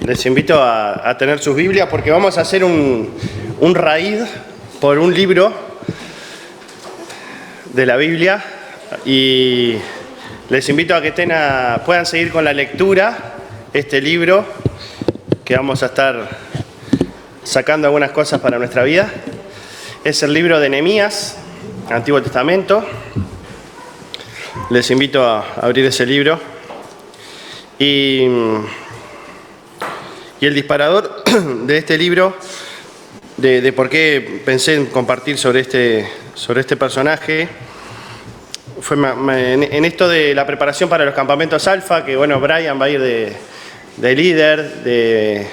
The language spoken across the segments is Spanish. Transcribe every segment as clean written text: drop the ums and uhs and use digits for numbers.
Les invito a tener sus Biblias porque vamos a hacer un raíz por un libro de la Biblia y les invito a que puedan seguir con la lectura este libro que vamos a estar sacando algunas cosas para nuestra vida. Es el libro de Nehemías, Antiguo Testamento. Les invito a abrir ese libro y el disparador de este libro, de por qué pensé en compartir sobre este personaje, fue en esto de la preparación para los campamentos alfa, que bueno, Brian va a ir de líder, de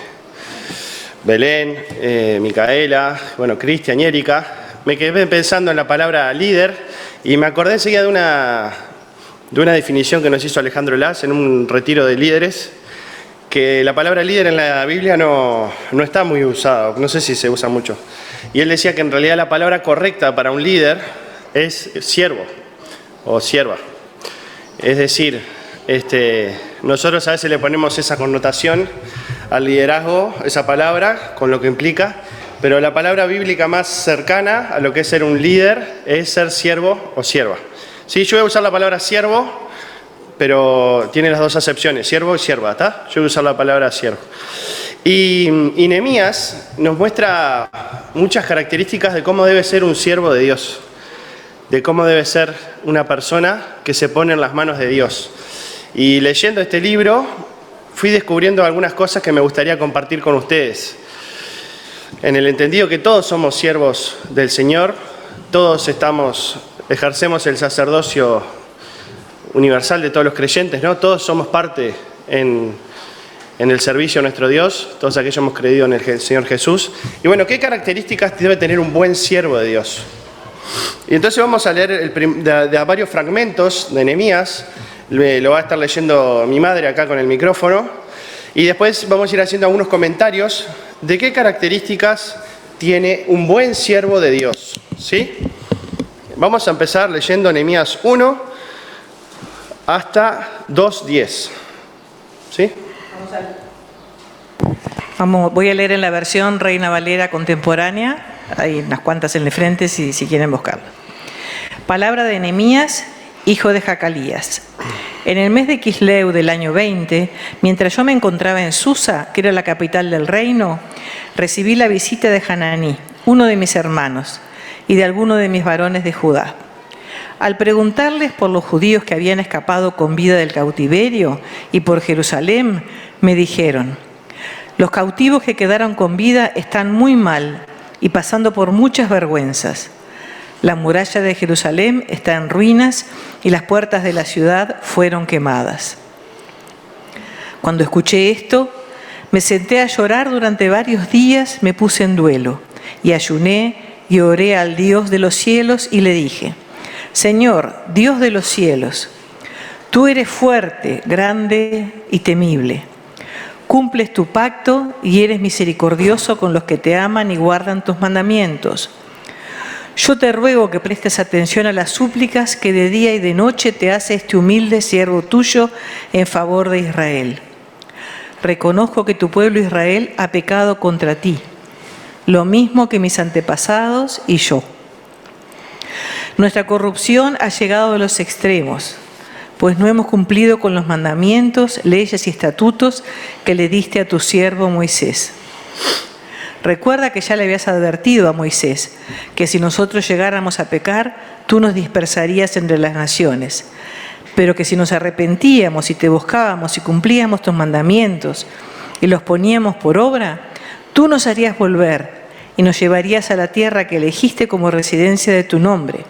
Belén, Micaela, bueno, Cristian y Erika. Me quedé pensando en la palabra líder y me acordé enseguida de una definición que nos hizo Alejandro Las en un retiro de líderes, que la palabra líder en la Biblia no está muy usada, no sé si se usa mucho. Y él decía que en realidad la palabra correcta para un líder es siervo o sierva. Es decir, nosotros a veces le ponemos esa connotación al liderazgo, esa palabra, con lo que implica, pero la palabra bíblica más cercana a lo que es ser un líder es ser siervo o sierva. Sí, yo voy a usar la palabra siervo, pero tiene las dos acepciones, siervo y sierva, ¿está? Yo voy a usar la palabra siervo. Y Nehemías nos muestra muchas características de cómo debe ser un siervo de Dios, de cómo debe ser una persona que se pone en las manos de Dios. Y leyendo este libro, fui descubriendo algunas cosas que me gustaría compartir con ustedes. En el entendido que todos somos siervos del Señor, todos ejercemos el sacerdocio universal de todos los creyentes, ¿no? Todos somos parte en el servicio a nuestro Dios, todos aquellos hemos creído en el Señor Jesús. Y bueno, ¿qué características debe tener un buen siervo de Dios? Y entonces vamos a leer de varios fragmentos de Nehemías, lo va a estar leyendo mi madre acá con el micrófono, y después vamos a ir haciendo algunos comentarios de qué características tiene un buen siervo de Dios, ¿sí? Vamos a empezar leyendo Nehemías 1 hasta 2:10. ¿Sí? Voy a leer en la versión Reina Valera contemporánea. Hay unas cuantas en el frente si quieren buscarla. Palabra de Nehemías, hijo de Jacalías. En el mes de Quisleu del año 20, mientras yo me encontraba en Susa, que era la capital del reino, recibí la visita de Hananí, uno de mis hermanos, y de alguno de mis varones de Judá. Al preguntarles por los judíos que habían escapado con vida del cautiverio y por Jerusalén, me dijeron: los cautivos que quedaron con vida están muy mal y pasando por muchas vergüenzas. La muralla de Jerusalén está en ruinas y las puertas de la ciudad fueron quemadas. Cuando escuché esto, me senté a llorar durante varios días, me puse en duelo y ayuné y oré al Dios de los cielos y le dije: Señor, Dios de los cielos, tú eres fuerte, grande y temible. Cumples tu pacto y eres misericordioso con los que te aman y guardan tus mandamientos. Yo te ruego que prestes atención a las súplicas que de día y de noche te hace este humilde siervo tuyo en favor de Israel. Reconozco que tu pueblo Israel ha pecado contra ti, lo mismo que mis antepasados y yo. Nuestra corrupción ha llegado a los extremos, pues no hemos cumplido con los mandamientos, leyes y estatutos que le diste a tu siervo Moisés. Recuerda que ya le habías advertido a Moisés que si nosotros llegáramos a pecar, tú nos dispersarías entre las naciones, pero que si nos arrepentíamos y te buscábamos y cumplíamos tus mandamientos y los poníamos por obra, tú nos harías volver y nos llevarías a la tierra que elegiste como residencia de tu nombre,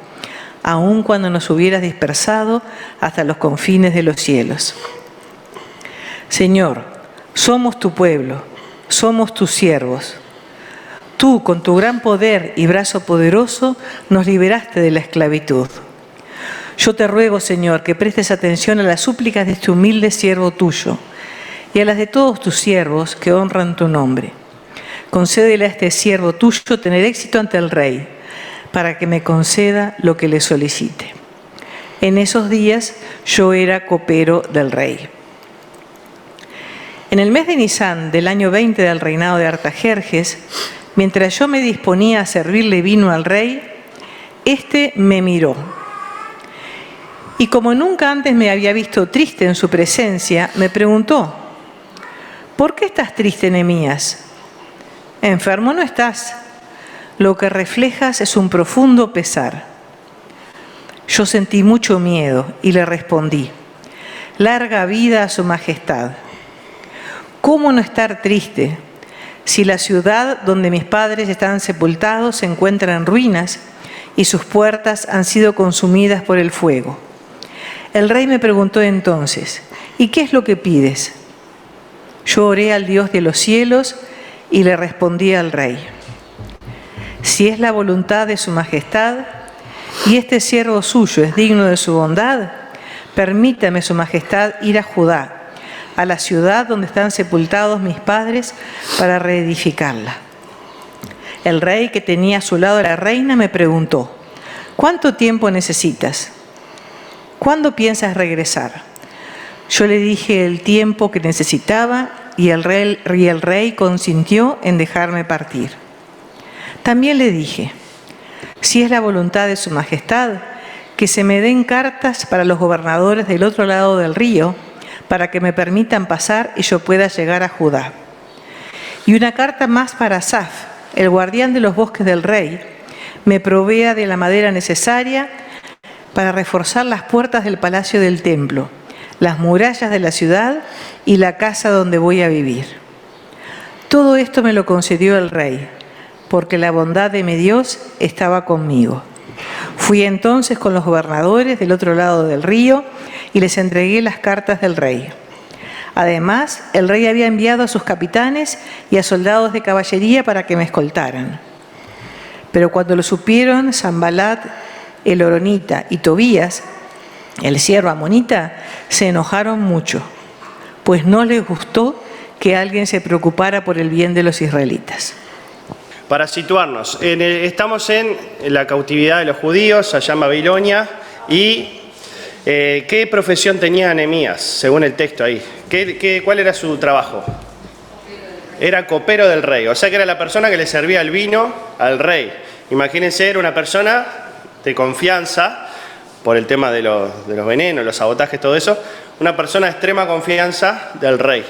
aun cuando nos hubieras dispersado hasta los confines de los cielos. Señor, somos tu pueblo, somos tus siervos. Tú, con tu gran poder y brazo poderoso, nos liberaste de la esclavitud. Yo te ruego, Señor, que prestes atención a las súplicas de este humilde siervo tuyo y a las de todos tus siervos que honran tu nombre. Concédele a este siervo tuyo tener éxito ante el rey, para que me conceda lo que le solicite. En esos días yo era copero del rey. En el mes de Nisán del año 20 del reinado de Artajerjes, mientras yo me disponía a servirle vino al rey, éste me miró. Y como nunca antes me había visto triste en su presencia, me preguntó: ¿por qué estás triste, Nehemías? Enfermo no estás. Lo que reflejas es un profundo pesar. Yo sentí mucho miedo y le respondí: larga vida a su majestad. ¿Cómo no estar triste si la ciudad donde mis padres están sepultados se encuentra en ruinas y sus puertas han sido consumidas por el fuego? El rey me preguntó entonces: ¿y qué es lo que pides? Yo oré al Dios de los cielos y le respondí al rey: si es la voluntad de su majestad y este siervo suyo es digno de su bondad, permítame su majestad ir a Judá, a la ciudad donde están sepultados mis padres, para reedificarla. El rey, que tenía a su lado a la reina, me preguntó: ¿cuánto tiempo necesitas? ¿Cuándo piensas regresar? Yo le dije el tiempo que necesitaba y el rey consintió en dejarme partir. También le dije: si es la voluntad de su majestad, que se me den cartas para los gobernadores del otro lado del río, para que me permitan pasar y yo pueda llegar a Judá. Y una carta más para Asaf, el guardián de los bosques del rey, me provea de la madera necesaria para reforzar las puertas del palacio del templo, las murallas de la ciudad y la casa donde voy a vivir. Todo esto me lo concedió el rey, porque la bondad de mi Dios estaba conmigo. Fui entonces con los gobernadores del otro lado del río y les entregué las cartas del rey. Además, el rey había enviado a sus capitanes y a soldados de caballería para que me escoltaran. Pero cuando lo supieron Sanbalat, el horonita, y Tobías, el siervo amonita, se enojaron mucho, pues no les gustó que alguien se preocupara por el bien de los israelitas. Para situarnos, estamos en la cautividad de los judíos, allá en Babilonia, y ¿qué profesión tenía Nehemías, según el texto ahí? ¿Cuál era su trabajo? Era copero del rey, o sea que era la persona que le servía el vino al rey. Imagínense, era una persona de confianza, por el tema de los venenos, los sabotajes, todo eso, una persona de extrema confianza del rey.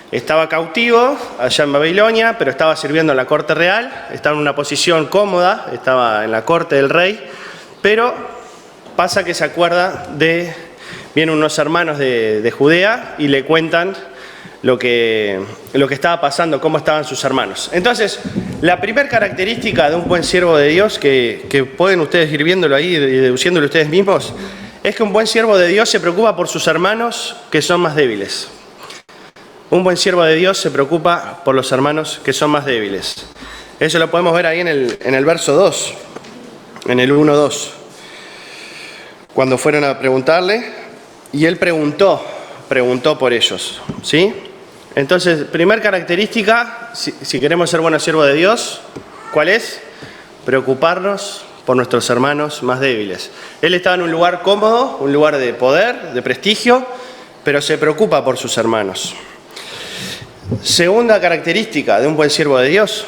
Estaba cautivo allá en Babilonia, pero estaba sirviendo en la corte real, estaba en una posición cómoda, estaba en la corte del rey, pero pasa que se acuerda vienen unos hermanos de Judea y le cuentan lo que estaba pasando, cómo estaban sus hermanos. Entonces, la primera característica de un buen siervo de Dios, que pueden ustedes ir viéndolo ahí y deduciéndolo ustedes mismos, es que un buen siervo de Dios se preocupa por sus hermanos que son más débiles. Un buen siervo de Dios se preocupa por los hermanos que son más débiles. Eso lo podemos ver ahí en el verso 2, en el 1-2. Cuando fueron a preguntarle, y él preguntó por ellos, ¿sí? Entonces, primer característica, si queremos ser buenos siervos de Dios, ¿cuál es? Preocuparnos por nuestros hermanos más débiles. Él estaba en un lugar cómodo, un lugar de poder, de prestigio, pero se preocupa por sus hermanos. Segunda característica de un buen siervo de Dios,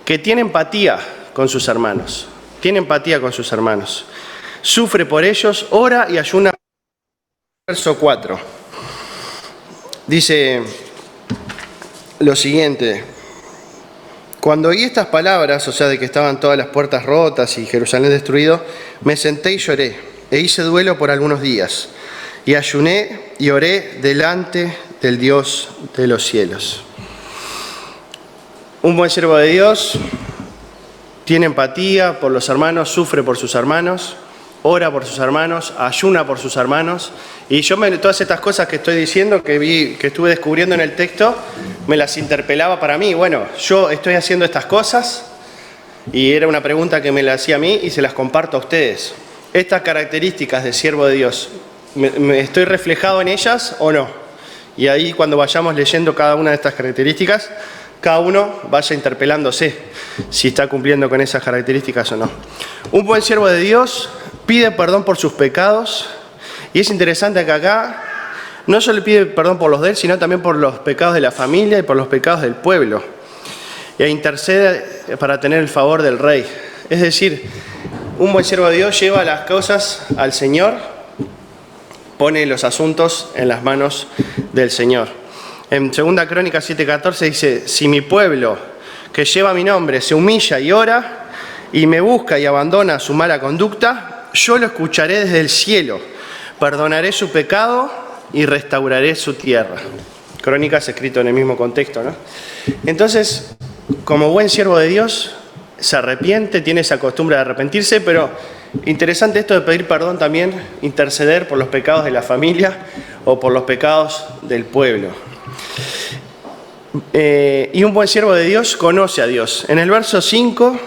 que tiene empatía con sus hermanos. Tiene empatía con sus hermanos. Sufre por ellos, ora y ayuna. Verso 4. Dice lo siguiente: cuando oí estas palabras, o sea, de que estaban todas las puertas rotas y Jerusalén destruido, me senté y lloré, e hice duelo por algunos días, y ayuné y oré delante del Dios de los cielos. Un buen siervo de Dios tiene empatía por los hermanos, sufre por sus hermanos, ora por sus hermanos, ayuna por sus hermanos. Y yo todas estas cosas que estoy diciendo, que estuve descubriendo en el texto, me las interpelaba para mí. Bueno, yo estoy haciendo estas cosas y era una pregunta que me la hacía a mí y se las comparto a ustedes. Estas características de siervo de Dios, ¿me estoy reflejado en ellas o no? Y ahí, cuando vayamos leyendo cada una de estas características, cada uno vaya interpelándose si está cumpliendo con esas características o no. Un buen siervo de Dios pide perdón por sus pecados, y es interesante que acá no solo pide perdón por los de él, sino también por los pecados de la familia y por los pecados del pueblo. E intercede para tener el favor del rey. Es decir, un buen siervo de Dios lleva las cosas al Señor, pone los asuntos en las manos del Señor. En 2 Crónicas 7:14 dice, si mi pueblo que lleva mi nombre se humilla y ora y me busca y abandona su mala conducta, yo lo escucharé desde el cielo, perdonaré su pecado y restauraré su tierra. Crónicas escrito en el mismo contexto, ¿no? Entonces, como buen siervo de Dios, se arrepiente, tiene esa costumbre de arrepentirse, pero interesante esto de pedir perdón también, interceder por los pecados de la familia o por los pecados del pueblo. Y un buen siervo de Dios conoce a Dios. En el verso 5,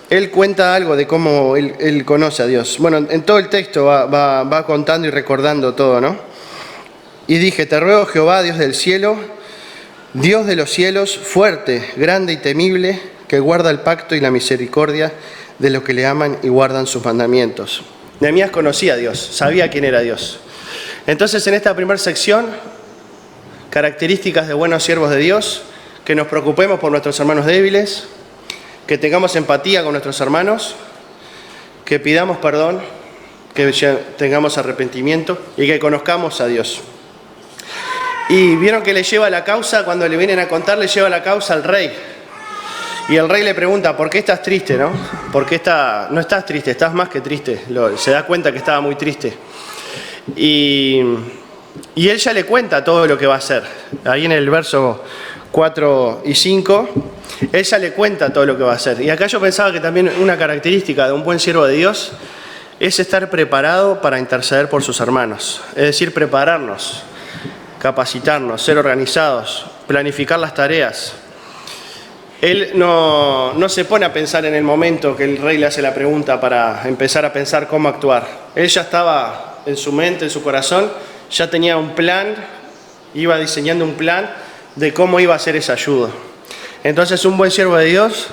él cuenta algo de cómo él conoce a Dios. Bueno, en todo el texto va contando y recordando todo, ¿no? Y dije, te ruego Jehová, Dios del cielo, Dios de los cielos, fuerte, grande y temible, que guarda el pacto y la misericordia de los que le aman y guardan sus mandamientos. Nehemías conocía a Dios, sabía quién era Dios. Entonces, en esta primera sección, características de buenos siervos de Dios, que nos preocupemos por nuestros hermanos débiles, que tengamos empatía con nuestros hermanos, que pidamos perdón, que tengamos arrepentimiento y que conozcamos a Dios. Y vieron que le lleva la causa, cuando le vienen a contar, le lleva la causa al rey. Y el rey le pregunta, ¿por qué estás triste, no? ¿Por qué no estás triste? Estás más que triste. Se da cuenta que estaba muy triste. Y él ya le cuenta todo lo que va a hacer. Ahí en el verso 4 y 5, él ya le cuenta todo lo que va a hacer. Y acá yo pensaba que también una característica de un buen siervo de Dios es estar preparado para interceder por sus hermanos. Es decir, prepararnos, capacitarnos, ser organizados, planificar las tareas. Él no se pone a pensar en el momento que el rey le hace la pregunta para empezar a pensar cómo actuar. Él ya estaba en su mente, en su corazón, ya tenía un plan, iba diseñando un plan de cómo iba a hacer esa ayuda. Entonces, un buen siervo de Dios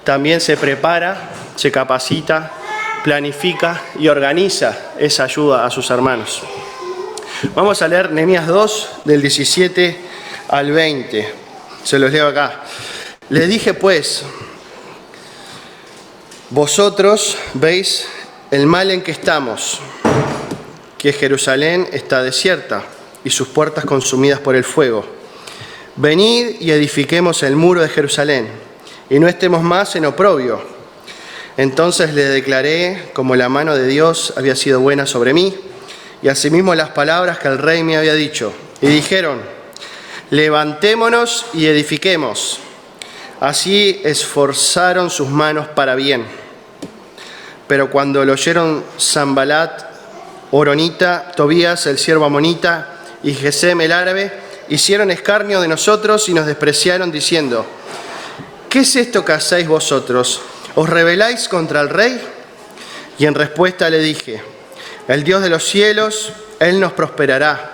también se prepara, se capacita, planifica y organiza esa ayuda a sus hermanos. Vamos a leer Nehemías 2, del 17 al 20. Se los leo acá. Les dije pues, vosotros veis el mal en que estamos, que Jerusalén está desierta y sus puertas consumidas por el fuego. Venid y edifiquemos el muro de Jerusalén, y no estemos más en oprobio. Entonces le declaré como la mano de Dios había sido buena sobre mí, y asimismo las palabras que el rey me había dicho. Y dijeron, levantémonos y edifiquemos. Así esforzaron sus manos para bien. Pero cuando lo oyeron Sanbalat, Horonita, Tobías, el siervo amonita, y Gesem el árabe, hicieron escarnio de nosotros y nos despreciaron diciendo, ¿qué es esto que hacéis vosotros? ¿Os rebeláis contra el rey? Y en respuesta le dije, el Dios de los cielos, Él nos prosperará,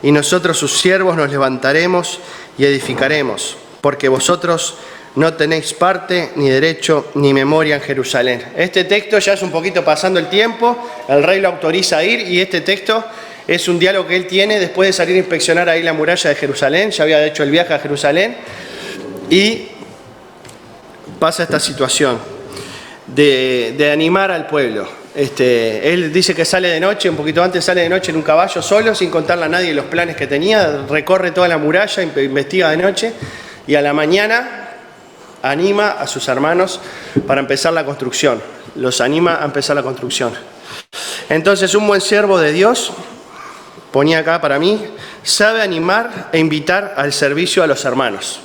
y nosotros sus siervos nos levantaremos y edificaremos, porque vosotros no tenéis parte, ni derecho, ni memoria en Jerusalén. Este texto ya es un poquito pasando el tiempo, el rey lo autoriza a ir, y este texto es un diálogo que él tiene después de salir a inspeccionar ahí la muralla de Jerusalén, ya había hecho el viaje a Jerusalén, y pasa esta situación de animar al pueblo. Él dice que sale de noche, un poquito antes sale de noche en un caballo solo, sin contarle a nadie los planes que tenía, recorre toda la muralla, investiga de noche, y a la mañana anima a sus hermanos para empezar la construcción. Los anima a empezar la construcción. Entonces, un buen siervo de Dios, ponía acá para mí, sabe animar e invitar al servicio a los hermanos.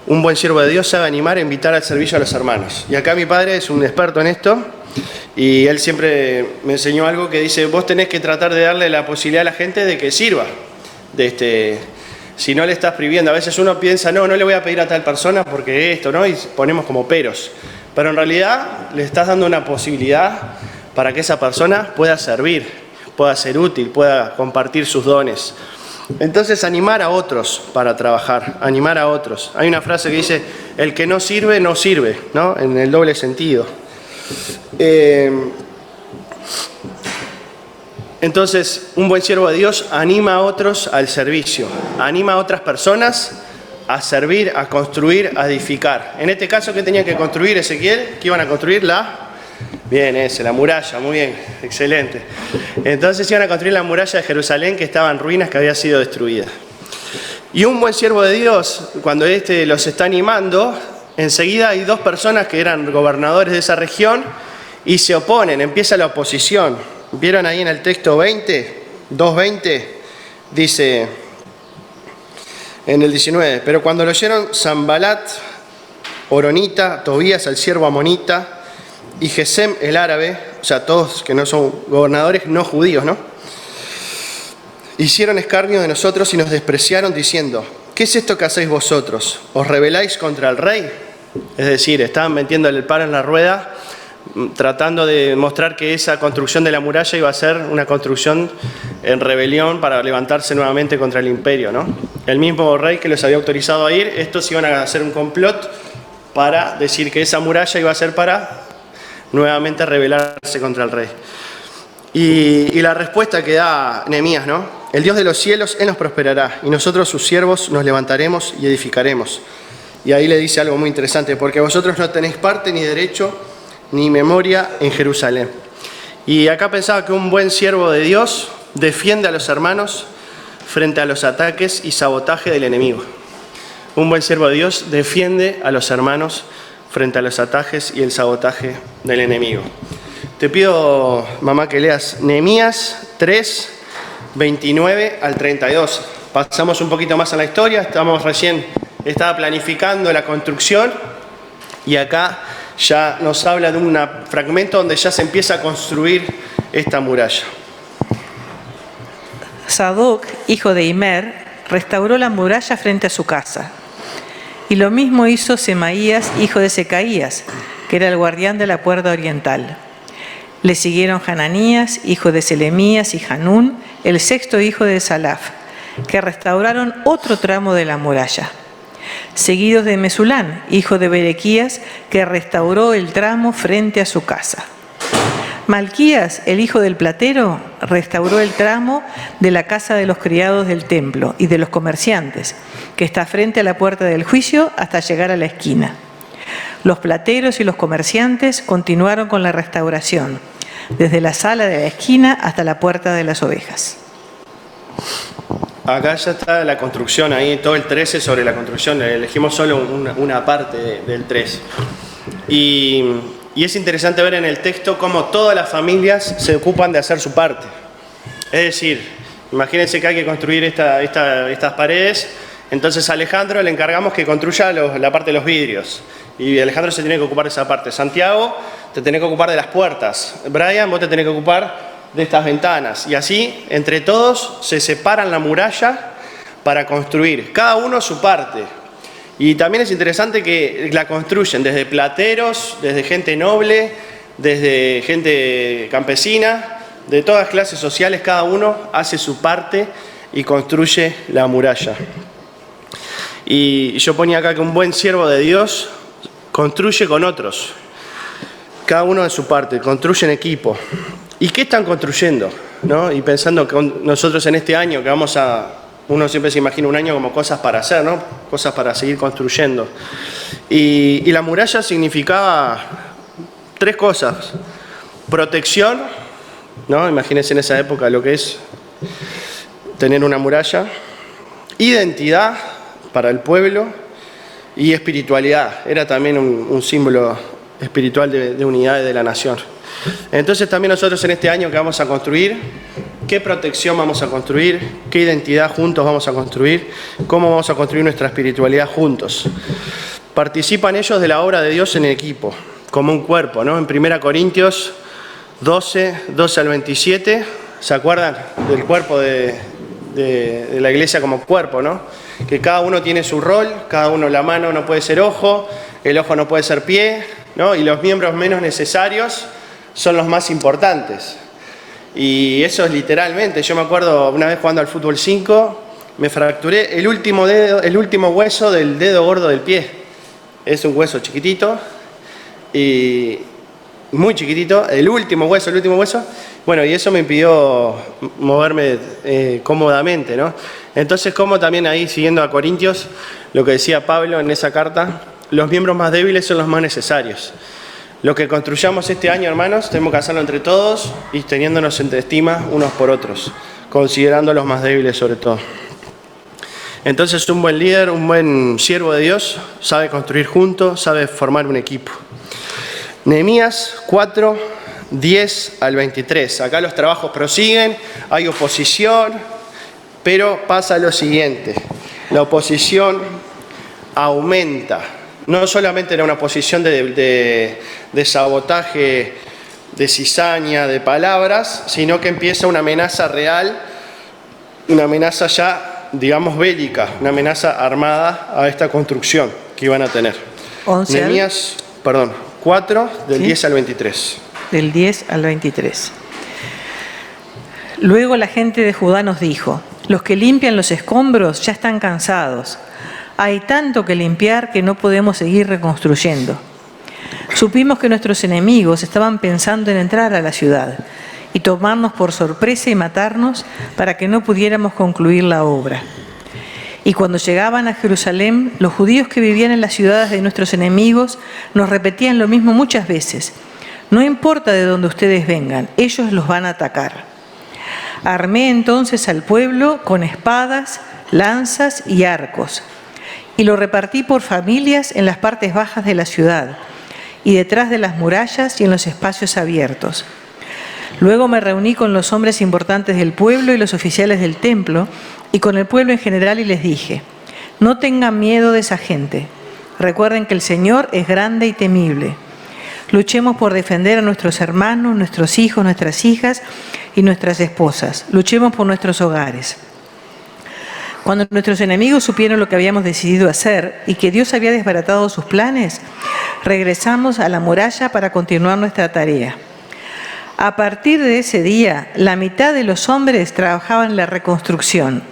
Un buen siervo de Dios sabe animar e invitar al servicio a los hermanos. Y acá mi padre es un experto en esto, y él siempre me enseñó algo que dice, vos tenés que tratar de darle la posibilidad a la gente de que sirva. Si no le estás priviendo, a veces uno piensa, no le voy a pedir a tal persona porque esto, ¿no? Y ponemos como peros. Pero en realidad le estás dando una posibilidad para que esa persona pueda servir, pueda ser útil, pueda compartir sus dones. Entonces, animar a otros para trabajar, animar a otros. Hay una frase que dice, el que no sirve, ¿no? En el doble sentido. Entonces, un buen siervo de Dios anima a otros al servicio, anima a otras personas a servir, a construir, a edificar. En este caso, ¿qué tenían que construir, Ezequiel? ¿Qué iban a construir? Bien, la muralla, muy bien, excelente. Entonces iban a construir la muralla de Jerusalén que estaba en ruinas, que había sido destruida. Y un buen siervo de Dios, cuando los está animando, enseguida hay dos personas que eran gobernadores de esa región y se oponen, empieza la oposición. ¿Vieron ahí en el texto 2:20? Dice en el 19, pero cuando lo oyeron Sanbalat, Horonita, Tobías, el siervo amonita, y Gesem, el árabe, o sea, todos que no son gobernadores no judíos, ¿no? Hicieron escarnio de nosotros y nos despreciaron diciendo, ¿qué es esto que hacéis vosotros? ¿Os rebeláis contra el rey? Es decir, estaban metiéndole el palo en la rueda, tratando de mostrar que esa construcción de la muralla iba a ser una construcción en rebelión para levantarse nuevamente contra el imperio, ¿no? El mismo rey que los había autorizado a ir, estos iban a hacer un complot para decir que esa muralla iba a ser para nuevamente rebelarse contra el rey. Y la respuesta que da Nehemías, ¿no? El Dios de los cielos, Él nos prosperará, y nosotros sus siervos nos levantaremos y edificaremos. Y ahí le dice algo muy interesante, porque vosotros no tenéis parte ni derecho ni memoria en Jerusalén. Y acá pensaba que un buen siervo de Dios defiende a los hermanos frente a los ataques y sabotaje del enemigo. Un buen siervo de Dios defiende a los hermanos frente a los ataques y el sabotaje del enemigo. Te pido, mamá, que leas Nehemías 3, 29 al 32. Pasamos un poquito más a la historia, estaba planificando la construcción y acá ya nos habla de un fragmento donde ya se empieza a construir esta muralla. Sadoc, hijo de Imer, restauró la muralla frente a su casa. Y lo mismo hizo Semaías, hijo de Secaías, que era el guardián de la puerta oriental. Le siguieron Hananías, hijo de Selemías, y Hanún, el sexto hijo de Salaf, que restauraron otro tramo de la muralla. Seguidos de Mesulán, hijo de Berequías, que restauró el tramo frente a su casa. Malquías, el hijo del platero, restauró el tramo de la casa de los criados del templo y de los comerciantes, que está frente a la puerta del juicio hasta llegar a la esquina. Los plateros y los comerciantes continuaron con la restauración, desde la sala de la esquina hasta la puerta de las ovejas. Acá ya está la construcción, ahí todo el 13 sobre la construcción, elegimos solo una parte del 3. Y es interesante ver en el texto cómo todas las familias se ocupan de hacer su parte. Es decir, imagínense que hay que construir estas paredes, entonces a Alejandro le encargamos que construya la parte de los vidrios. Y Alejandro se tiene que ocupar de esa parte. Santiago, te tenés que ocupar de las puertas. Brian, vos te tenés que ocupar de estas ventanas. Y así, entre todos, se separan la muralla para construir, cada uno su parte. Y también es interesante que la construyen desde plateros, desde gente noble, desde gente campesina, de todas clases sociales, cada uno hace su parte y construye la muralla. Y yo ponía acá que un buen siervo de Dios construye con otros, cada uno de su parte, construye en equipo. ¿Y qué están construyendo? ¿No? Y pensando que nosotros en este año que uno siempre se imagina un año como cosas para hacer, ¿no? Cosas para seguir construyendo. Y la muralla significaba 3 cosas. Protección, ¿no? Imagínense en esa época lo que es tener una muralla. Identidad para el pueblo y espiritualidad. Era también un símbolo espiritual de unidad de la nación. Entonces también nosotros en este año que vamos a construir, ¿qué protección vamos a construir? ¿Qué identidad juntos vamos a construir? ¿Cómo vamos a construir nuestra espiritualidad juntos? Participan ellos de la obra de Dios en equipo, como un cuerpo, ¿no? En 1 Corintios 12 al 27, ¿se acuerdan del cuerpo de la iglesia como cuerpo, ¿no? Que cada uno tiene su rol, cada uno, la mano no puede ser ojo, el ojo no puede ser pie, ¿no? Y los miembros menos necesarios son los más importantes. Y eso es literalmente, yo me acuerdo una vez jugando al fútbol 5, me fracturé el último hueso del dedo gordo del pie. Es un hueso chiquitito, y muy chiquitito, el último hueso, Bueno, y eso me impidió moverme cómodamente, ¿no? Entonces, como también ahí, siguiendo a Corintios, lo que decía Pablo en esa carta, los miembros más débiles son los más necesarios. Lo que construyamos este año, hermanos, tenemos que hacerlo entre todos y teniéndonos en estima unos por otros, considerando a los más débiles sobre todo. Entonces, un buen líder, un buen siervo de Dios, sabe construir juntos, sabe formar un equipo. Nehemías 4, 10 al 23. Acá los trabajos prosiguen, hay oposición, pero pasa lo siguiente. La oposición aumenta. No solamente era una oposición de sabotaje, de cizaña, de palabras, sino que empieza una amenaza real, una amenaza ya, digamos, bélica, una amenaza armada a esta construcción que iban a tener. Nehemías, 4, del 10 al 23. Del 10 al 23. Luego la gente de Judá nos dijo: los que limpian los escombros ya están cansados. Hay tanto que limpiar que no podemos seguir reconstruyendo. Supimos que nuestros enemigos estaban pensando en entrar a la ciudad y tomarnos por sorpresa y matarnos para que no pudiéramos concluir la obra. Y cuando llegaban a Jerusalén, los judíos que vivían en las ciudades de nuestros enemigos nos repetían lo mismo muchas veces: no importa de dónde ustedes vengan, ellos los van a atacar. Armé entonces al pueblo con espadas, lanzas y arcos, y lo repartí por familias en las partes bajas de la ciudad, y detrás de las murallas y en los espacios abiertos. Luego me reuní con los hombres importantes del pueblo y los oficiales del templo, y con el pueblo en general, y les dije: no tengan miedo de esa gente. Recuerden que el Señor es grande y temible. Luchemos por defender a nuestros hermanos, nuestros hijos, nuestras hijas y nuestras esposas. Luchemos por nuestros hogares. Cuando nuestros enemigos supieron lo que habíamos decidido hacer y que Dios había desbaratado sus planes, regresamos a la muralla para continuar nuestra tarea. A partir de ese día, la mitad de los hombres trabajaban en la reconstrucción,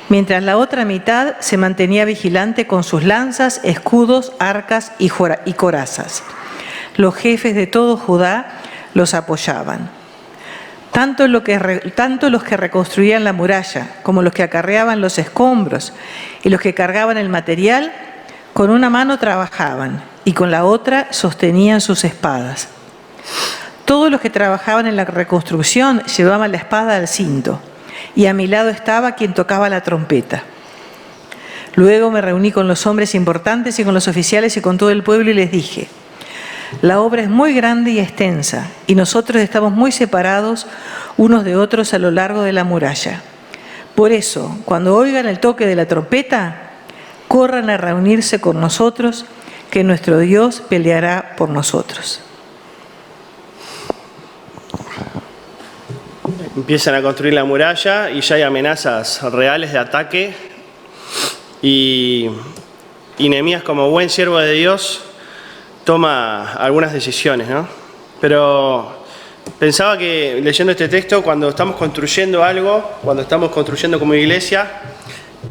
mientras la otra mitad se mantenía vigilante con sus lanzas, escudos, arcas y corazas. Los jefes de todo Judá los apoyaban. Tanto los que reconstruían la muralla como los que acarreaban los escombros y los que cargaban el material, con una mano trabajaban y con la otra sostenían sus espadas. Todos los que trabajaban en la reconstrucción llevaban la espada al cinto, y a mi lado estaba quien tocaba la trompeta. Luego me reuní con los hombres importantes y con los oficiales y con todo el pueblo y les dije: la obra es muy grande y extensa, y nosotros estamos muy separados unos de otros a lo largo de la muralla. Por eso, cuando oigan el toque de la trompeta, corran a reunirse con nosotros, que nuestro Dios peleará por nosotros. Empiezan a construir la muralla y ya hay amenazas reales de ataque. Y Nehemías, como buen siervo de Dios, toma algunas decisiones, ¿no? Pero pensaba que leyendo este texto, cuando estamos construyendo algo, cuando estamos construyendo como iglesia,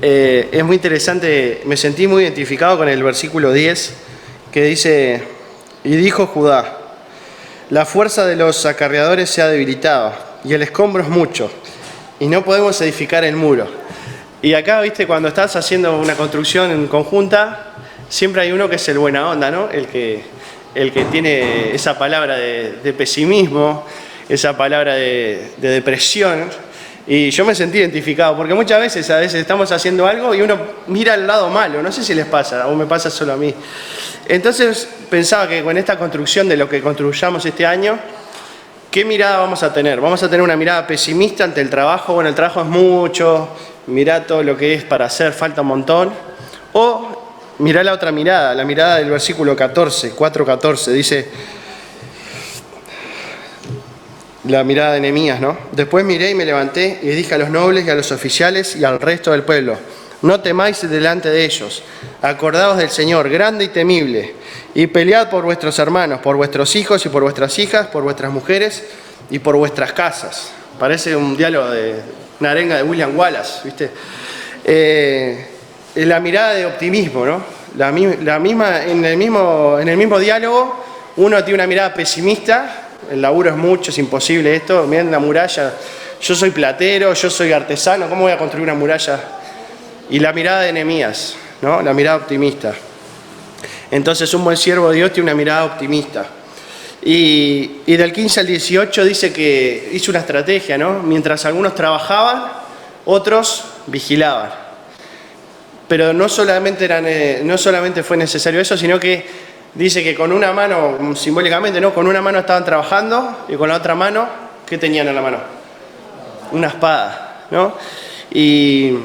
es muy interesante, me sentí muy identificado con el versículo 10, que dice: y dijo Judá, la fuerza de los acarreadores se ha debilitado, y el escombro es mucho, y no podemos edificar el muro. Y acá, viste, cuando estás haciendo una construcción en conjunta, siempre hay uno que es el buena onda, ¿no? El que tiene esa palabra de pesimismo, esa palabra de depresión. Y yo me sentí identificado, porque muchas veces estamos haciendo algo y uno mira al lado malo. No sé si les pasa, o me pasa solo a mí. Entonces pensaba que con esta construcción de lo que construyamos este año, ¿qué mirada vamos a tener? ¿Vamos a tener una mirada pesimista ante el trabajo? Bueno, el trabajo es mucho, mirá todo lo que es para hacer, falta un montón. O mirá la otra mirada, la mirada del versículo 14, 4:14, dice, la mirada de Nehemías, ¿no? Después miré y me levanté y dije a los nobles y a los oficiales y al resto del pueblo: no temáis delante de ellos, acordaos del Señor, grande y temible, y pelead por vuestros hermanos, por vuestros hijos y por vuestras hijas, por vuestras mujeres y por vuestras casas. Parece un diálogo de una arenga de William Wallace, ¿viste? La mirada de optimismo, ¿no? En el mismo diálogo, uno tiene una mirada pesimista, el laburo es mucho, es imposible esto. Miren la muralla, yo soy platero, yo soy artesano, ¿cómo voy a construir una muralla? Y la mirada de Nehemías, ¿no? La mirada optimista. Entonces un buen siervo de Dios tiene una mirada optimista. Y del 15 al 18 dice que hizo una estrategia, ¿no? Mientras algunos trabajaban, otros vigilaban. Pero no solamente fue necesario eso, sino que dice que con una mano, simbólicamente, ¿no? Con una mano estaban trabajando y con la otra mano, ¿qué tenían en la mano? Una espada, ¿no? Y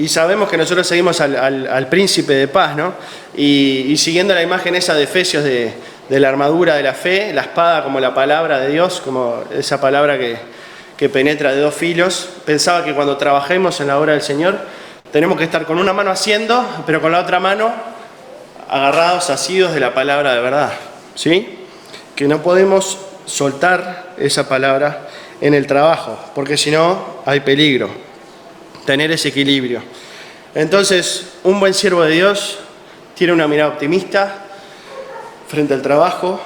sabemos que nosotros seguimos al príncipe de paz, ¿no? Y siguiendo la imagen esa de Efesios de la armadura de la fe, la espada como la palabra de Dios, como esa palabra que penetra de dos filos, pensaba que cuando trabajemos en la obra del Señor, tenemos que estar con una mano haciendo, pero con la otra mano agarrados, asidos de la palabra de verdad, ¿sí? Que no podemos soltar esa palabra en el trabajo, porque si no hay peligro, tener ese equilibrio. Entonces, un buen siervo de Dios tiene una mirada optimista frente al trabajo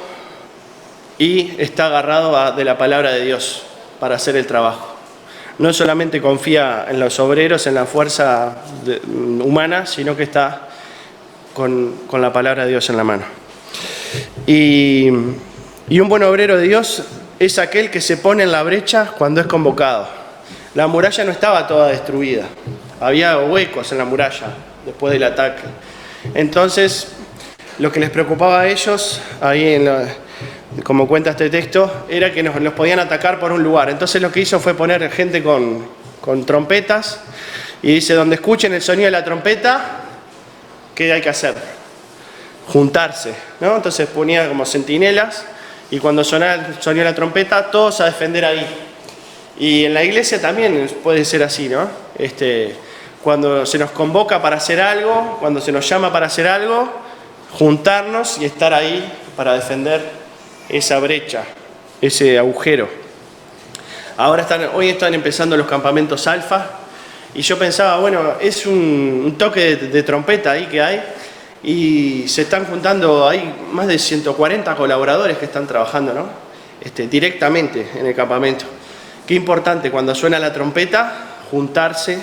y está agarrado de la palabra de Dios para hacer el trabajo. No solamente confía en los obreros, en la fuerza humana, sino que está con la palabra de Dios en la mano. Y un buen obrero de Dios es aquel que se pone en la brecha cuando es convocado. La muralla no estaba toda destruida, había huecos en la muralla después del ataque. Entonces, lo que les preocupaba a ellos, ahí como cuenta este texto, era que nos podían atacar por un lugar. Entonces lo que hizo fue poner gente con trompetas y dice, donde escuchen el sonido de la trompeta, ¿qué hay que hacer? Juntarse, ¿no? Entonces ponía como centinelas y cuando sonaba el sonido de la trompeta, todos a defender ahí. Y en la iglesia también puede ser así, ¿no? Cuando se nos convoca para hacer algo, cuando se nos llama para hacer algo, juntarnos y estar ahí para defender esa brecha, ese agujero. Hoy están empezando los campamentos alfa y yo pensaba, bueno, es un toque de trompeta ahí que hay y se están juntando, hay más de 140 colaboradores que están trabajando, ¿no? Directamente en el campamento. Qué importante cuando suena la trompeta, juntarse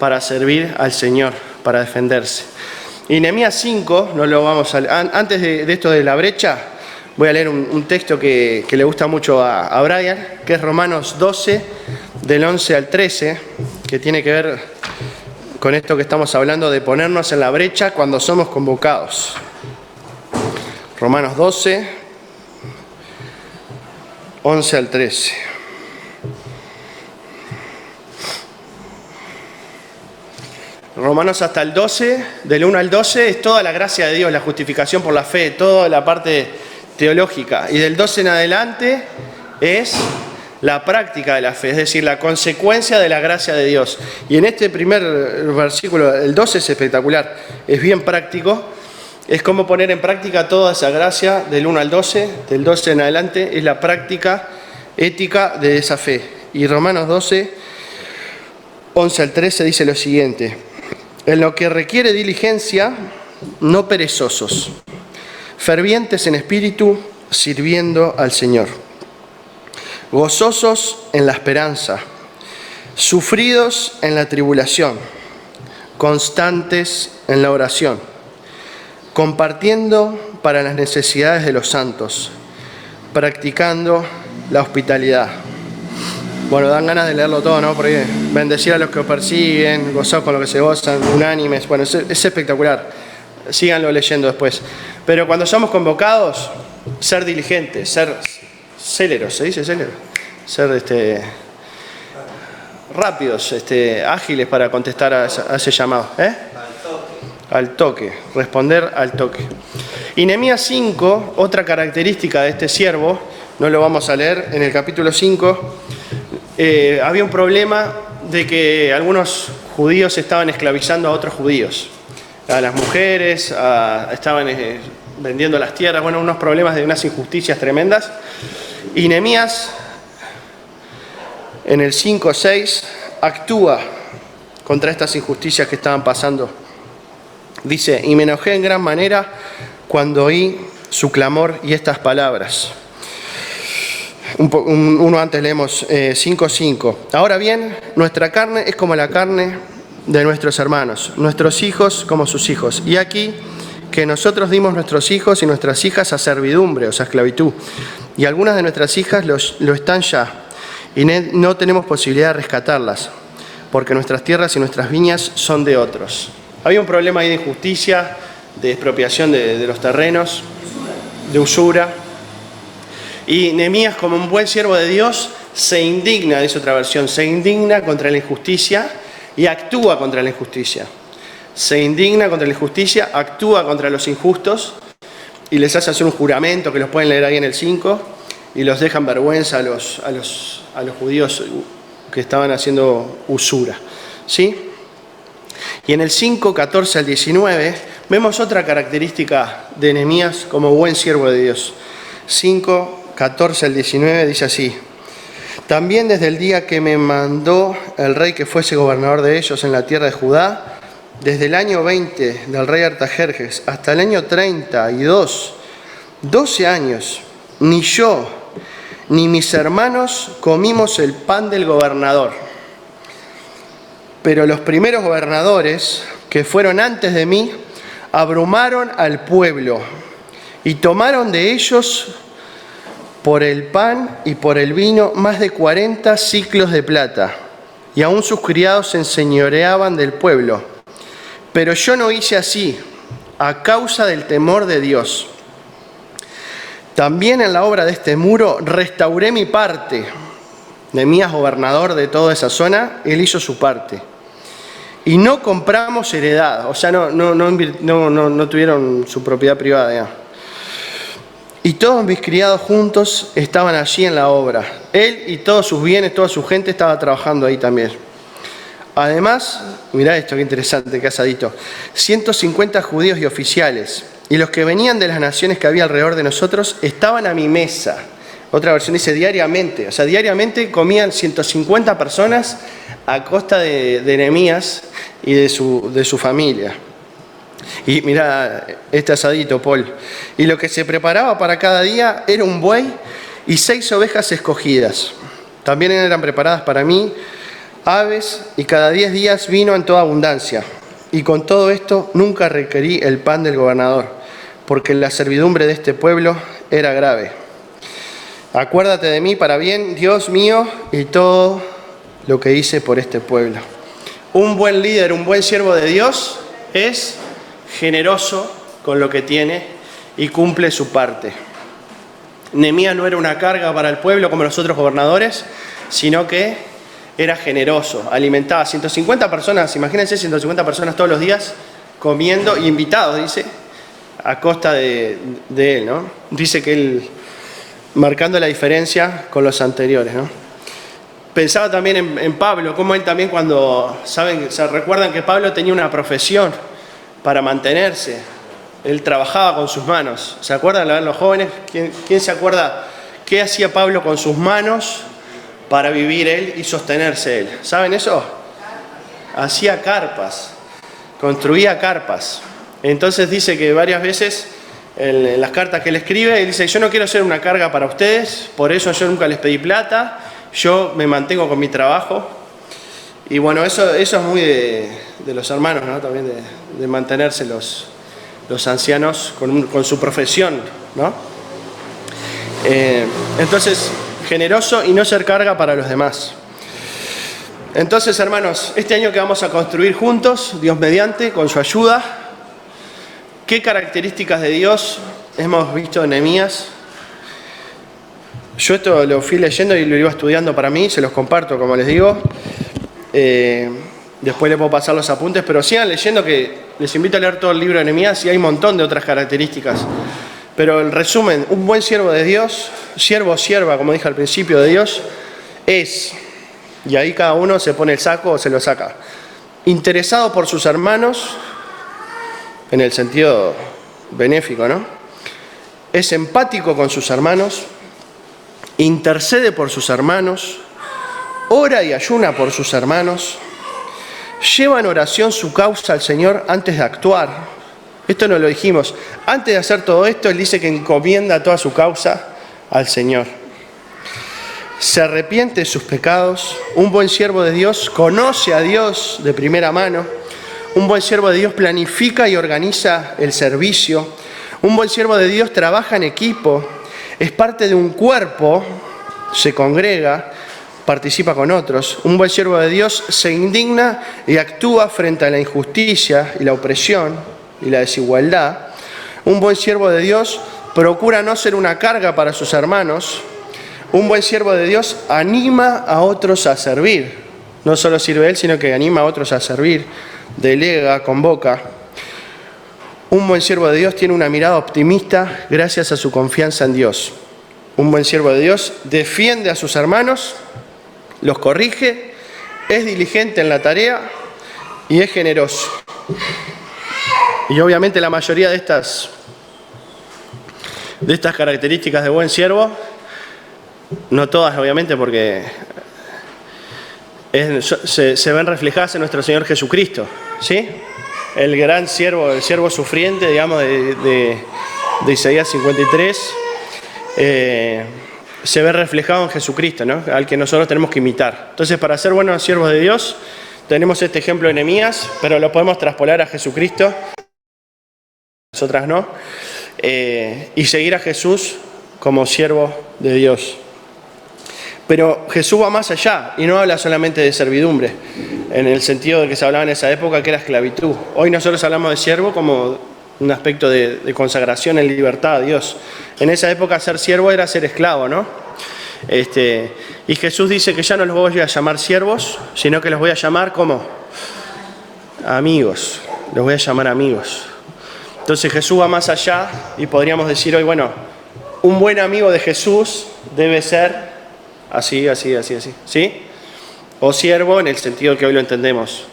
para servir al Señor, para defenderse. Y Nehemías 5, no lo vamos a leer. Antes de esto de la brecha, voy a leer un texto que le gusta mucho a Brian, que es Romanos 12, del 11 al 13, que tiene que ver con esto que estamos hablando de ponernos en la brecha cuando somos convocados. Romanos 12, 11 al 13. Romanos hasta el 12, del 1 al 12, es toda la gracia de Dios, la justificación por la fe, toda la parte teológica. Y del 12 en adelante es la práctica de la fe, es decir, la consecuencia de la gracia de Dios. Y en este primer versículo, el 12 es espectacular, es bien práctico, es como poner en práctica toda esa gracia del 1 al 12, del 12 en adelante, es la práctica ética de esa fe. Y Romanos 12, 11 al 13 dice lo siguiente: en lo que requiere diligencia, no perezosos, fervientes en espíritu, sirviendo al Señor, gozosos en la esperanza, sufridos en la tribulación, constantes en la oración, compartiendo para las necesidades de los santos, practicando la hospitalidad. Bueno, dan ganas de leerlo todo, ¿no? Porque bendecir a los que os persiguen, gozar con lo que se gozan, unánimes. Bueno, es espectacular. Síganlo leyendo después. Pero cuando somos convocados, ser diligentes, ser céleros, ¿se dice célero? Ser rápidos, ágiles para contestar a ese llamado. Al toque, responder al toque. Y Nehemías 5, otra característica de este siervo, no lo vamos a leer, en el capítulo 5, había un problema de que algunos judíos estaban esclavizando a otros judíos. A las mujeres, estaban vendiendo las tierras, bueno, unos problemas de unas injusticias tremendas. Y Nehemías, en el 5:6, actúa contra estas injusticias que estaban pasando. Dice, y me enojé en gran manera cuando oí su clamor y estas palabras. Uno antes leemos 5:5. Ahora bien, nuestra carne es como la carne de nuestros hermanos, nuestros hijos como sus hijos. Y aquí que nosotros dimos nuestros hijos y nuestras hijas a servidumbre, o sea, esclavitud. Y algunas de nuestras hijas lo están ya, y no tenemos posibilidad de rescatarlas, porque nuestras tierras y nuestras viñas son de otros. Había un problema ahí de injusticia, de expropiación de los terrenos, de usura. Y Nehemías, como un buen siervo de Dios, se indigna, dice otra versión, se indigna contra la injusticia y actúa contra la injusticia. Se indigna contra la injusticia, actúa contra los injustos y les hace hacer un juramento que los pueden leer ahí en el 5 y los dejan vergüenza a los judíos que estaban haciendo usura. ¿Sí? Y en el 5, 14 al 19 vemos otra característica de Nehemías como buen siervo de Dios. 5, 14 al 19 dice así: también desde el día que me mandó el rey que fuese gobernador de ellos en la tierra de Judá, desde el año 20 del rey Artajerjes hasta el año 32, 12 años, ni yo ni mis hermanos comimos el pan del gobernador. Pero los primeros gobernadores que fueron antes de mí abrumaron al pueblo y tomaron de ellos por el pan y por el vino más de 40 siclos de plata, y aún sus criados se enseñoreaban del pueblo. Pero yo no hice así, a causa del temor de Dios. También en la obra de este muro restauré mi parte. Nehemías, gobernador de toda esa zona, él hizo su parte. Y no compramos heredad, o sea, no tuvieron su propiedad privada ya. Y todos mis criados juntos estaban allí en la obra. Él y todos sus bienes, toda su gente estaba trabajando ahí también. Además, mirá esto, qué interesante, qué asadito. 150 judíos y oficiales. Y los que venían de las naciones que había alrededor de nosotros estaban a mi mesa. Otra versión dice diariamente. O sea, diariamente comían 150 personas a costa de Nehemías y de su familia. Y mirá este asadito, Paul. Y lo que se preparaba para cada día era un buey y 6 ovejas escogidas. También eran preparadas para mí aves, y cada 10 días vino en toda abundancia. Y con todo esto nunca requerí el pan del gobernador, porque la servidumbre de este pueblo era grave. Acuérdate de mí para bien, Dios mío, y todo lo que hice por este pueblo. Un buen líder, un buen siervo de Dios es generoso con lo que tiene y cumple su parte. Nehemías no era una carga para el pueblo como los otros gobernadores, sino que era generoso, alimentaba 150 personas, imagínense 150 personas todos los días comiendo, y invitados, dice, a costa de él, ¿no? Dice que él, marcando la diferencia con los anteriores, ¿no? Pensaba también en Pablo, como él también cuando, se recuerdan que Pablo tenía una profesión para mantenerse, él trabajaba con sus manos. ¿Se acuerdan los jóvenes? ¿Quién se acuerda qué hacía Pablo con sus manos para vivir él y sostenerse él? ¿Saben eso? Hacía carpas, construía carpas. Entonces dice que varias veces en las cartas que él escribe, él dice: yo no quiero ser una carga para ustedes, por eso yo nunca les pedí plata, yo me mantengo con mi trabajo. Y bueno, eso es muy de los hermanos, ¿no? También de mantenerse los ancianos con su profesión, ¿no? Entonces, generoso y no ser carga para los demás. Entonces, hermanos, este año que vamos a construir juntos, Dios mediante, con su ayuda, ¿qué características de Dios hemos visto en Nehemías? Yo esto lo fui leyendo y lo iba estudiando para mí, se los comparto, como les digo. Después les puedo pasar los apuntes, pero sigan leyendo, que les invito a leer todo el libro de Nehemías y hay un montón de otras características. Pero el resumen: un buen siervo de Dios, siervo o sierva, como dije al principio, de Dios, es, y ahí cada uno se pone el saco o se lo saca, interesado por sus hermanos, en el sentido benéfico, ¿no? Es empático con sus hermanos, intercede por sus hermanos, ora y ayuna por sus hermanos, lleva en oración su causa al Señor antes de actuar. Esto no lo dijimos. Antes de hacer todo esto, él dice que encomienda toda su causa al Señor. se arrepiente de sus pecados. Un buen siervo de Dios conoce a Dios de primera mano. Un buen siervo de Dios planifica y organiza el servicio. Un buen siervo de Dios trabaja en equipo, es parte de un cuerpo, se congrega, participa con otros. Un buen siervo de Dios se indigna y actúa frente a la injusticia y la opresión y la desigualdad. Un buen siervo de Dios procura no ser una carga para sus hermanos. Un buen siervo de Dios anima a otros a servir. No solo sirve él, sino que anima a otros a servir. Delega, convoca. Un buen siervo de Dios tiene una mirada optimista gracias a su confianza en Dios. Un buen siervo de Dios defiende a sus hermanos, los corrige, es diligente en la tarea y es generoso. Y obviamente la mayoría de estas características de buen siervo, no todas obviamente porque se ven reflejadas en nuestro Señor Jesucristo, ¿sí? El gran siervo, el siervo sufriente, digamos, de Isaías 53, se ve reflejado en Jesucristo, ¿no? Al que nosotros tenemos que imitar. Entonces, para ser buenos siervos de Dios, tenemos este ejemplo de Nehemías, pero lo podemos traspolar a Jesucristo, nosotras no, y seguir a Jesús como siervo de Dios. Pero Jesús va más allá y no habla solamente de servidumbre, en el sentido de que se hablaba en esa época que era esclavitud. Hoy nosotros hablamos de siervo como un aspecto de consagración en libertad a Dios. En esa época ser siervo era ser esclavo, ¿no? Y Jesús dice que ya no los voy a llamar siervos, sino que los voy a llamar como amigos. Los voy a llamar amigos. Entonces Jesús va más allá y podríamos decir hoy, bueno, un buen amigo de Jesús debe ser así, ¿sí? O siervo en el sentido que hoy lo entendemos,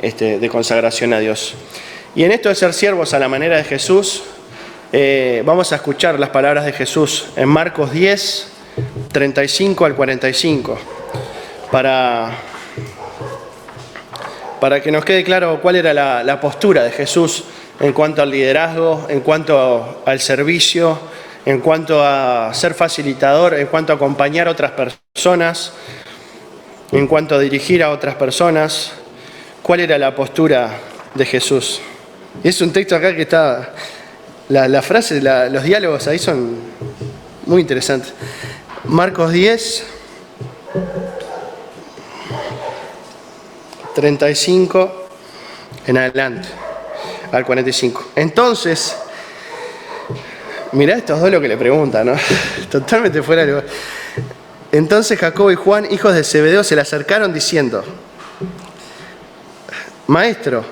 de consagración a Dios. Y en esto de ser siervos a la manera de Jesús, vamos a escuchar las palabras de Jesús en Marcos 10, 35 al 45, para que nos quede claro cuál era la postura de Jesús en cuanto al liderazgo, en cuanto al servicio, en cuanto a ser facilitador, en cuanto a acompañar a otras personas, en cuanto a dirigir a otras personas. ¿Cuál era la postura de Jesús? Y es un texto acá que está, la frase, los diálogos ahí son muy interesantes. Marcos 10, 35 en adelante, al 45. Entonces, mirá estos dos lo que le preguntan, ¿no? Totalmente fuera de lugar. Entonces Jacobo y Juan, hijos de Zebedeo, se le acercaron diciendo: Maestro,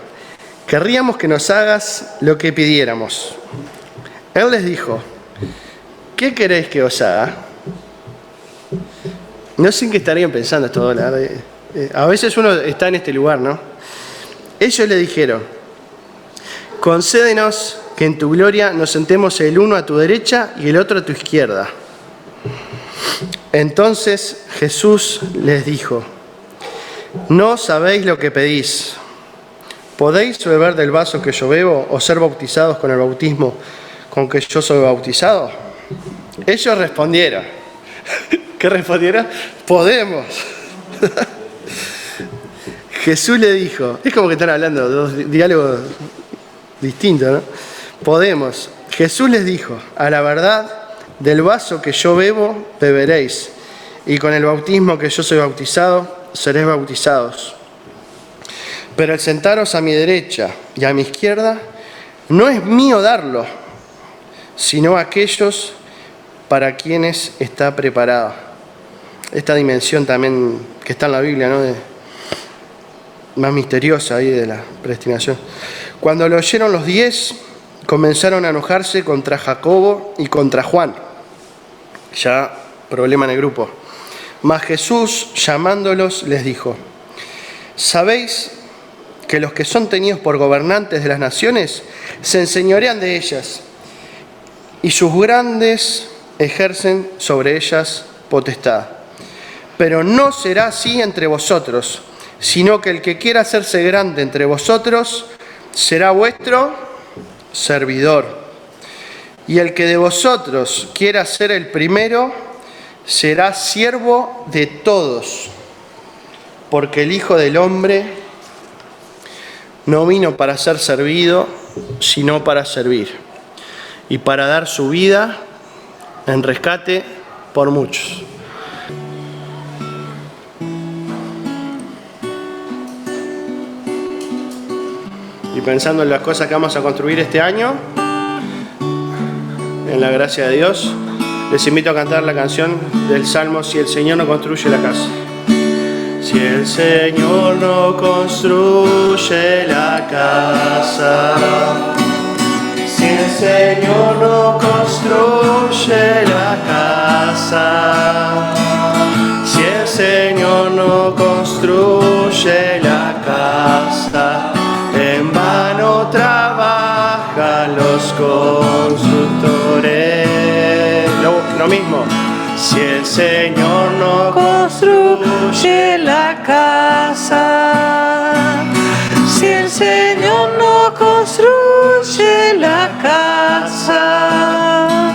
querríamos que nos hagas lo que pidiéramos. Él les dijo: ¿qué queréis que os haga? No sé en qué estarían pensando estos dos, la verdad. A veces uno está en este lugar, ¿no? Ellos le dijeron: concédenos que en tu gloria nos sentemos el uno a tu derecha y el otro a tu izquierda. Entonces Jesús les dijo: no sabéis lo que pedís. ¿Podéis beber del vaso que yo bebo o ser bautizados con el bautismo con que yo soy bautizado? Ellos respondieron. ¿Qué respondieron? Podemos. Jesús le dijo, es como que están hablando dos diálogos distintos, ¿no? Podemos. Jesús les dijo: a la verdad, del vaso que yo bebo, beberéis, y con el bautismo que yo soy bautizado, seréis bautizados. Pero el sentaros a mi derecha y a mi izquierda, no es mío darlo, sino aquellos para quienes está preparado. Esta dimensión también que está en la Biblia, ¿no? Más misteriosa ahí de la predestinación. Cuando lo oyeron los 10, comenzaron a enojarse contra Jacobo y contra Juan. Ya problema en el grupo. Mas Jesús, llamándolos, les dijo: ¿sabéis que los que son tenidos por gobernantes de las naciones se enseñorean de ellas, y sus grandes ejercen sobre ellas potestad? Pero no será así entre vosotros, sino que el que quiera hacerse grande entre vosotros será vuestro servidor. Y el que de vosotros quiera ser el primero, será siervo de todos, porque el Hijo del Hombre no vino para ser servido, sino para servir, y para dar su vida en rescate por muchos. Y pensando en las cosas que vamos a construir este año, en la gracia de Dios, les invito a cantar la canción del Salmo Si el Señor no construye la casa. Si el Señor no construye la casa, si el Señor no construye la casa, si el Señor no construye la casa, en vano trabajan los constructores. Lo mismo. Si el Señor no construye la casa, si el Señor no construye la casa,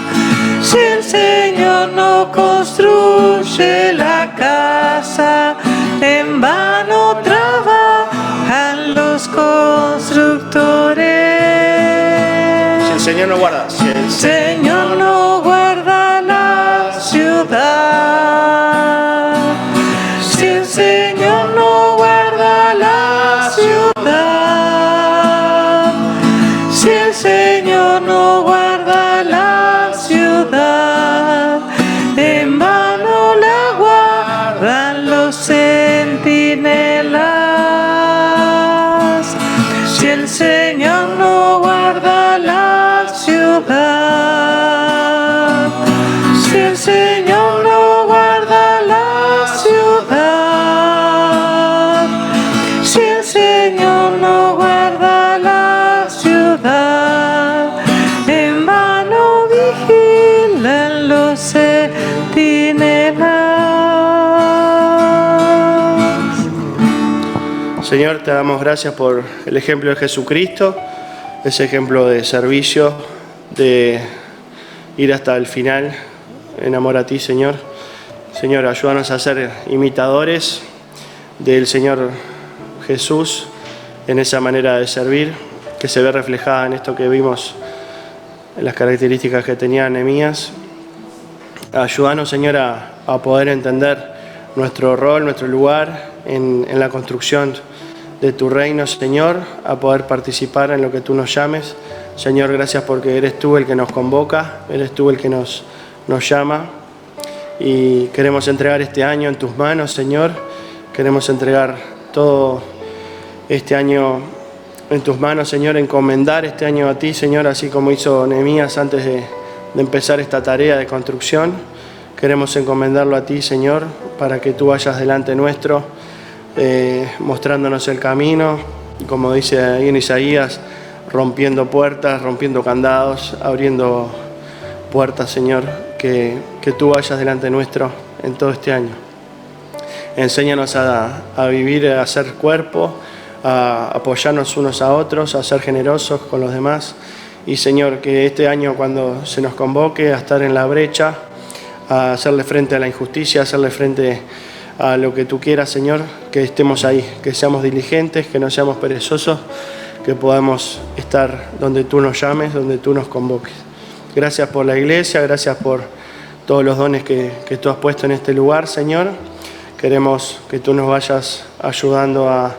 si el Señor no construye la casa, en vano trabajan los constructores. Si el Señor no guarda, si el Señor no guarda la ciudad, si el Señor no guarda la ciudad, si el Señor no guarda la ciudad, en vano la guardan los centinelas. Si el Señor no guarda la ciudad, si el Señor no guarda la ciudad, si el Señor no guarda la ciudad, en vano vigilan los centinelas. Señor, te damos gracias por el ejemplo de Jesucristo, ese ejemplo de servicio, de ir hasta el final en amor a ti, Señor. Señor, ayúdanos a ser imitadores del Señor Jesús en esa manera de servir, que se ve reflejada en esto que vimos, en las características que tenía Nehemías. Ayúdanos, Señor, a poder entender nuestro rol, nuestro lugar en la construcción de tu reino, Señor, a poder participar en lo que tú nos llames. Señor, gracias porque eres tú el que nos convoca, eres tú el que nos llama, y queremos entregar este año en tus manos, Señor. Queremos entregar todo este año en tus manos, Señor, encomendar este año a ti, Señor, así como hizo Nehemías antes de empezar esta tarea de construcción. Queremos encomendarlo a ti, Señor, para que tú vayas delante nuestro, mostrándonos el camino, como dice ahí en Isaías, rompiendo puertas, rompiendo candados, abriendo puertas, Señor, que tú vayas delante nuestro en todo este año. Enséñanos a vivir, a ser cuerpo, a apoyarnos unos a otros, a ser generosos con los demás. Y Señor, que este año, cuando se nos convoque a estar en la brecha, a hacerle frente a la injusticia, a hacerle frente a lo que tú quieras, Señor, que estemos ahí, que seamos diligentes, que no seamos perezosos, que podamos estar donde tú nos llames, donde tú nos convoques. Gracias por la iglesia, gracias por todos los dones que tú has puesto en este lugar, Señor. Queremos que tú nos vayas ayudando a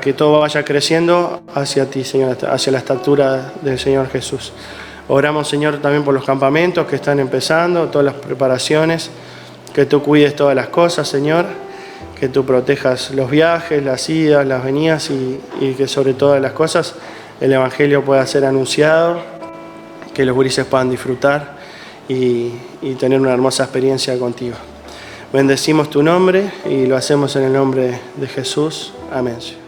que todo vaya creciendo hacia ti, Señor, hacia la estatura del Señor Jesús. Oramos, Señor, también por los campamentos que están empezando, todas las preparaciones, que tú cuides todas las cosas, Señor, que tú protejas los viajes, las idas, las venidas, y que sobre todas las cosas el Evangelio pueda ser anunciado, que los gurises puedan disfrutar y tener una hermosa experiencia contigo. Bendecimos tu nombre y lo hacemos en el nombre de Jesús. Amén.